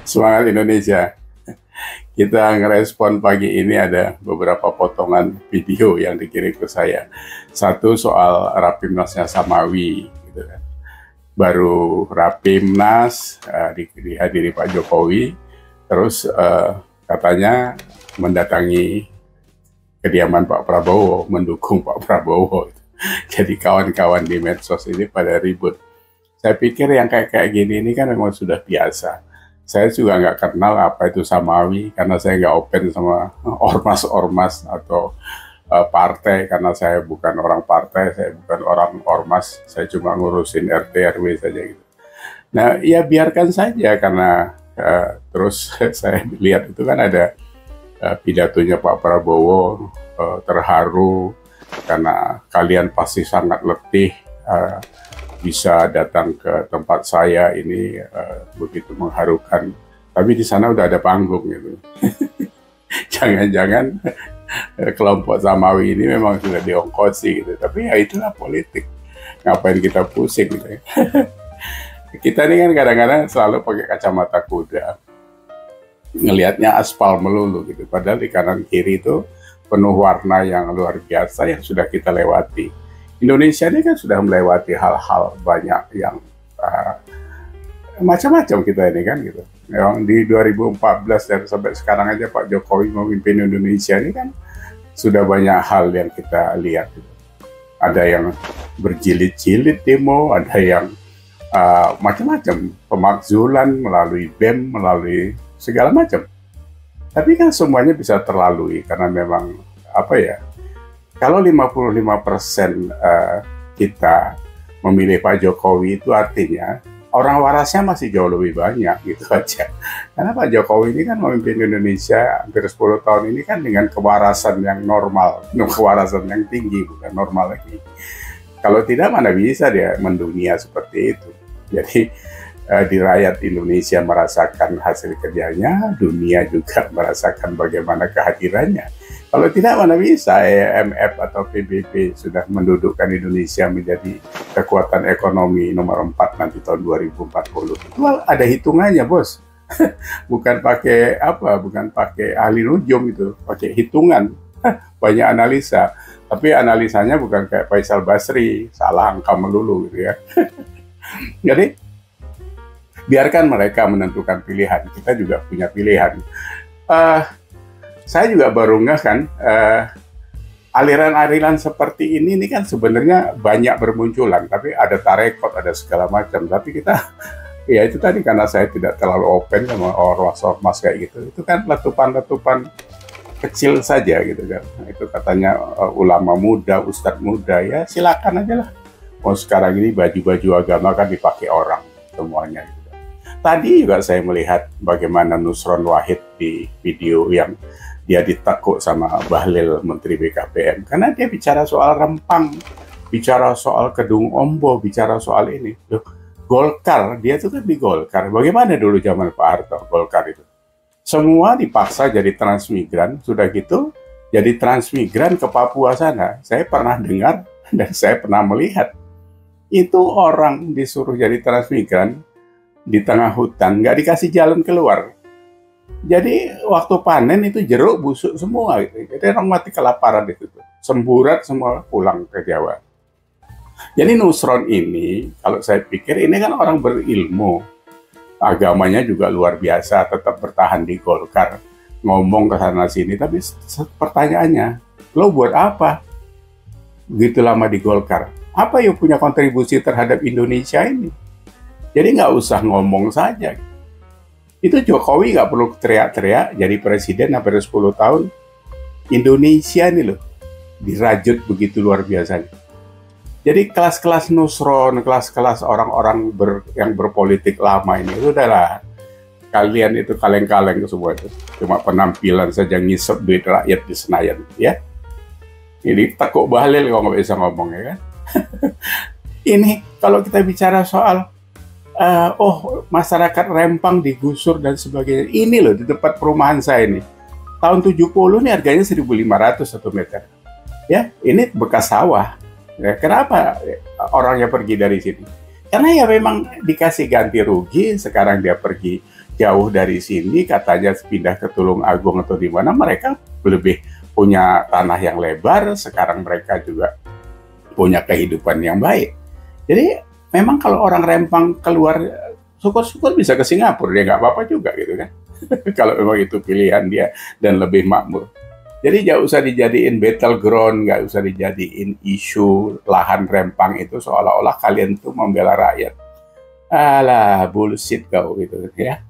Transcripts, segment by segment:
Semangat Indonesia. Kita ngerespon pagi ini ada beberapa potongan video yang dikirim ke saya. Satu soal Rapimnasnya Samawi, gitu kan. Baru Rapimnas dihadiri Pak Jokowi, terus katanya mendatangi kediaman Pak Prabowo, mendukung Pak Prabowo. Jadi kawan-kawan di medsos ini pada ribut. Saya pikir yang kayak gini ini kan memang sudah biasa. Saya juga nggak kenal apa itu Samawi, karena saya nggak open sama ormas-ormas atau partai, karena saya bukan orang partai, saya bukan orang ormas, saya cuma ngurusin RT RW saja gitu. Nah, ya biarkan saja, karena terus saya lihat itu kan ada pidatonya Pak Prabowo, terharu karena kalian pasti sangat letih bisa datang ke tempat saya ini, begitu mengharukan. Tapi di sana udah ada panggung gitu. Jangan-jangan kelompok Samawi ini memang sudah diongkosi gitu. Tapi ya itulah politik. Ngapain kita pusing gitu ya. Kita ini kan kadang-kadang selalu pakai kacamata kuda. Ngelihatnya aspal melulu gitu. Padahal di kanan kiri itu penuh warna yang luar biasa yang sudah kita lewati. Indonesia ini kan sudah melewati hal-hal banyak yang macam-macam kita ini kan gitu. Yang di 2014 dan sampai sekarang aja Pak Jokowi memimpin Indonesia ini kan sudah banyak hal yang kita lihat. Gitu. Ada yang berjilid-jilid demo, ada yang macam-macam, pemakzulan melalui BEM, melalui segala macam. Tapi kan semuanya bisa terlalui karena memang apa ya? Kalau 55% kita memilih Pak Jokowi, itu artinya orang warasnya masih jauh lebih banyak gitu aja. Karena Pak Jokowi ini kan memimpin Indonesia hampir 10 tahun ini kan dengan kewarasan yang normal, kewarasan yang tinggi, bukan normal lagi. Kalau tidak mana bisa dia mendunia seperti itu. Jadi di rakyat Indonesia merasakan hasil kerjanya, dunia juga merasakan bagaimana kehadirannya. Kalau tidak mana bisa IMF atau PBB sudah mendudukkan Indonesia menjadi kekuatan ekonomi nomor 4 nanti tahun 2040. Itu ada hitungannya, Bos. Bukan pakai apa, bukan pakai ahli nujum itu, pakai hitungan. Banyak analisa. Tapi analisanya bukan kayak Faisal Basri, salah angka melulu gitu ya. Jadi biarkan mereka menentukan pilihan. Kita juga punya pilihan. Saya juga baru ngeh kan, aliran-aliran seperti ini kan sebenarnya banyak bermunculan, tapi ada tarekot, ada segala macam. Tapi kita, ya itu tadi karena saya tidak terlalu open sama ormas-ormas kayak gitu. Itu kan letupan-letupan kecil saja gitu kan. Nah, itu katanya ulama muda, ustadz muda, ya silakan aja lah. Oh sekarang ini baju-baju agama kan dipakai orang semuanya. Gitu. Tadi juga saya melihat bagaimana Nusron Wahid di video yang dia ditekuk sama Bahlil Menteri BKPM karena dia bicara soal Rempang, bicara soal Kedung Ombo, bicara soal ini. Loh, Golkar, dia itu kan di Golkar. Bagaimana dulu zaman Pak Harto Golkar itu? Semua dipaksa jadi transmigran, sudah gitu jadi transmigran ke Papua sana. Saya pernah dengar dan saya pernah melihat itu orang disuruh jadi transmigran di tengah hutan, nggak dikasih jalan keluar. Jadi waktu panen itu jeruk busuk semua gitu. Jadi orang mati kelaparan itu. Semburat semua pulang ke Jawa. Jadi Nusron ini, kalau saya pikir ini kan orang berilmu. Agamanya juga luar biasa, tetap bertahan di Golkar. Ngomong ke sana sini, tapi pertanyaannya, lo buat apa? Begitu lama di Golkar. Apa yang punya kontribusi terhadap Indonesia ini? Jadi nggak usah ngomong saja. Itu Jokowi nggak perlu teriak-teriak jadi presiden hampir 10 tahun. Indonesia nih loh, dirajut begitu luar biasa. Jadi kelas-kelas Nusron, kelas-kelas orang-orang yang berpolitik lama ini, itu udahlah. Kalian itu kaleng-kaleng semua itu. Cuma penampilan saja ngisep duit rakyat di Senayan. Ya. Ini tekuk Bahlil kalau nggak bisa ngomong ya kan. Ini kalau kita bicara soal masyarakat Rempang digusur dan sebagainya. Ini loh di tempat perumahan saya ini. Tahun 70 ini harganya 1.500 1 meter. Ya, ini bekas sawah. Ya, kenapa orangnya pergi dari sini? Karena ya memang dikasih ganti rugi, sekarang dia pergi jauh dari sini, katanya pindah ke Tulungagung atau di mana, mereka lebih punya tanah yang lebar, sekarang mereka juga punya kehidupan yang baik. Jadi memang kalau orang Rempang keluar, syukur-syukur bisa ke Singapura, dia nggak apa-apa juga gitu kan. Kalau memang itu pilihan dia dan lebih makmur. Jadi nggak usah dijadiin battleground, nggak usah dijadiin isu lahan Rempang itu seolah-olah kalian tuh membela rakyat. Alah, bullshit kau gitu ya.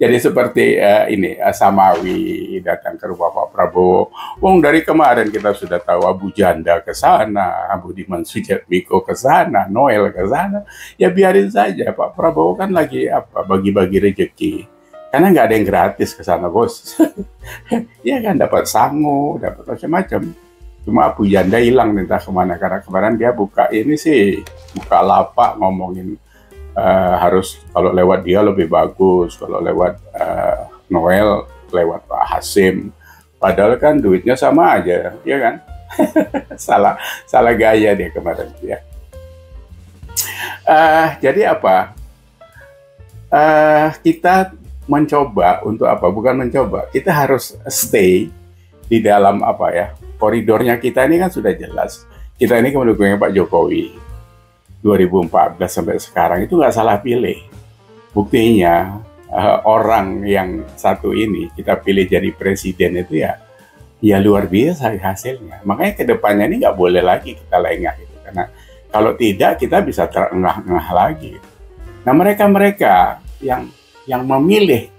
Jadi seperti ini, Samawi datang ke rumah Pak Prabowo. Wong dari kemarin kita sudah tahu Abu Janda ke sana, Budiman Sujatmiko ke sana, Noel ke sana. Ya biarin saja, Pak Prabowo kan lagi apa, bagi-bagi rezeki. Karena nggak ada yang gratis ke sana, bos. Ya kan, dapat sangu, dapat macam-macam. Cuma Abu Janda hilang entah kemana, karena kemarin dia buka ini sih, buka lapak ngomongin harus kalau lewat dia lebih bagus, kalau lewat Noel, lewat Pak Hasim. Padahal kan duitnya sama aja, ya kan? salah gaya dia kemarin ya. Jadi apa? Kita mencoba untuk apa? Bukan mencoba, kita harus stay di dalam apa ya? Koridornya kita ini kan sudah jelas. Kita ini mendukungnya Pak Jokowi. 2014 sampai sekarang itu nggak salah pilih. Buktinya orang yang satu ini kita pilih jadi presiden itu ya luar biasa hasilnya. Makanya kedepannya ini nggak boleh lagi kita lengah gitu, karena kalau tidak kita bisa terengah-engah lagi. Nah mereka yang memilih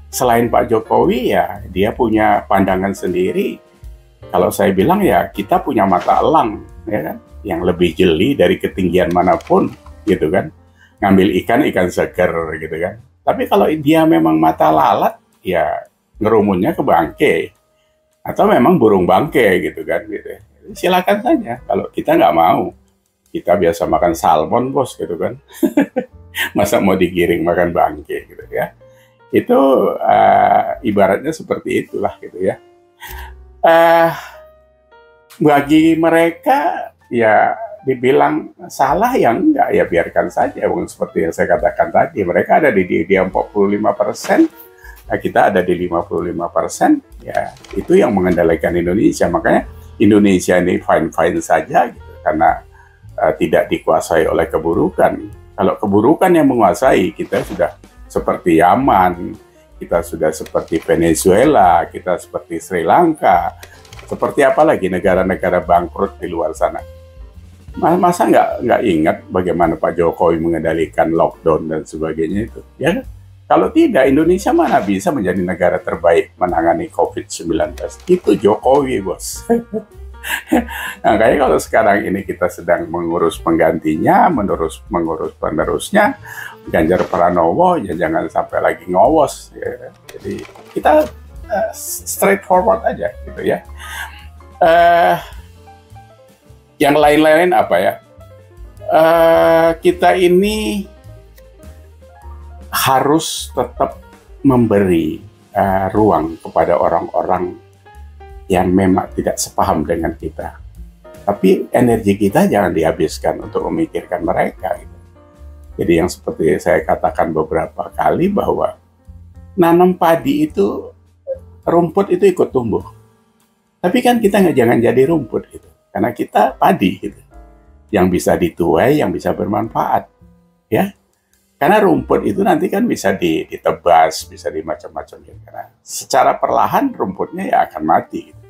selain Pak Jokowi ya dia punya pandangan sendiri. Kalau saya bilang ya kita punya mata elang, ya kan? Yang lebih jeli dari ketinggian manapun, gitu kan. Ngambil ikan seger, gitu kan. Tapi kalau dia memang mata lalat, ya ngerumunnya ke bangke. Atau memang burung bangke, gitu kan. Gitu. Silakan saja, kalau kita nggak mau. Kita biasa makan salmon, bos, gitu kan. Masa mau digiring makan bangke, gitu ya. Itu ibaratnya seperti itulah, gitu ya. Bagi mereka, ya dibilang salah ya enggak, ya biarkan saja. Seperti yang saya katakan tadi, mereka ada di 45%, nah kita ada di 55%, ya itu yang mengendalikan Indonesia. Makanya Indonesia ini fine-fine saja gitu, karena tidak dikuasai oleh keburukan. Kalau keburukan yang menguasai, kita sudah seperti Yaman, kita sudah seperti Venezuela, kita seperti Sri Lanka, seperti apa lagi negara-negara bangkrut di luar sana. Masa nggak ingat bagaimana Pak Jokowi mengendalikan lockdown dan sebagainya itu? Ya, kalau tidak, Indonesia mana bisa menjadi negara terbaik menangani COVID-19? Itu Jokowi, bos. Nah, kayaknya kalau sekarang ini kita sedang mengurus penggantinya, mengurus penerusnya, Ganjar Pranowo, ya jangan sampai lagi ngowos. Ya. Jadi kita straightforward aja, gitu ya. Yang lain-lain apa ya? Kita ini harus tetap memberi ruang kepada orang-orang yang memang tidak sepaham dengan kita. Tapi energi kita jangan dihabiskan untuk memikirkan mereka. Gitu. Jadi yang seperti saya katakan beberapa kali bahwa nanam padi itu, rumput itu ikut tumbuh. Tapi kan kita jangan jadi rumput gitu. Karena kita padi gitu. Yang bisa dituai, yang bisa bermanfaat. Ya. Karena rumput itu nanti kan bisa ditebas, bisa dimacam-macam. Ya. Karena secara perlahan rumputnya ya akan mati. Gitu.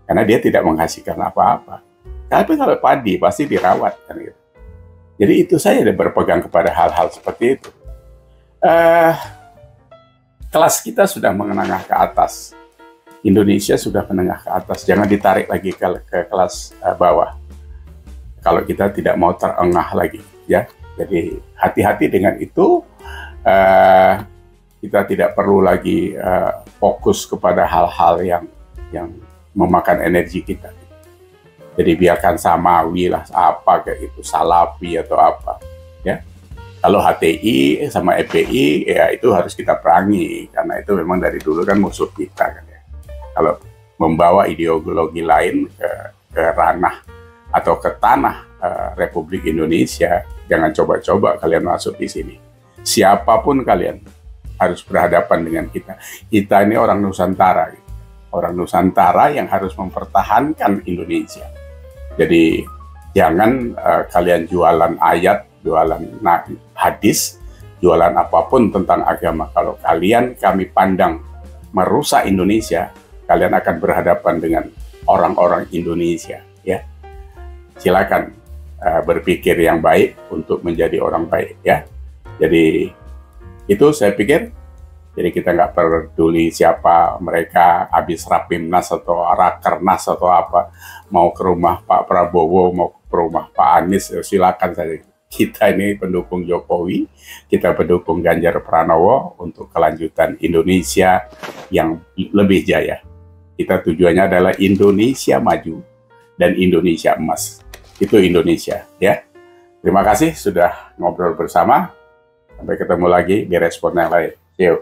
Karena dia tidak menghasilkan apa-apa. Tapi kalau padi pasti dirawat. Kan, gitu. Jadi itu saya berpegang kepada hal-hal seperti itu. Kelas kita sudah menengah ke atas. Indonesia sudah menengah ke atas. Jangan ditarik lagi ke kelas bawah. Kalau kita tidak mau terengah lagi. Ya. Jadi hati-hati dengan itu. Kita tidak perlu lagi fokus kepada hal-hal yang memakan energi kita. Jadi biarkan Samawi lah, apa kayak itu, Salafi atau apa, ya. Kalau HTI sama FPI, ya itu harus kita perangi, karena itu memang dari dulu kan musuh kita kan ya. Kalau membawa ideologi lain ke ranah atau ke tanah Republik Indonesia, jangan coba-coba kalian masuk di sini. Siapapun kalian, harus berhadapan dengan kita. Kita ini orang Nusantara, gitu. Orang Nusantara yang harus mempertahankan Indonesia. Jadi jangan kalian jualan ayat, jualan hadis, jualan apapun tentang agama. Kalau kami pandang merusak Indonesia, kalian akan berhadapan dengan orang-orang Indonesia. Ya, silakan berpikir yang baik untuk menjadi orang baik. Ya, jadi itu saya pikir. Jadi kita nggak peduli siapa mereka, habis Rapimnas atau Rakernas atau apa, mau ke rumah Pak Prabowo, mau ke rumah Pak Anies, silakan saja. Kita ini pendukung Jokowi, kita pendukung Ganjar Pranowo untuk kelanjutan Indonesia yang lebih jaya. Kita tujuannya adalah Indonesia maju dan Indonesia emas. Itu Indonesia, ya. Terima kasih sudah ngobrol bersama. Sampai ketemu lagi di respon yang lain. See you.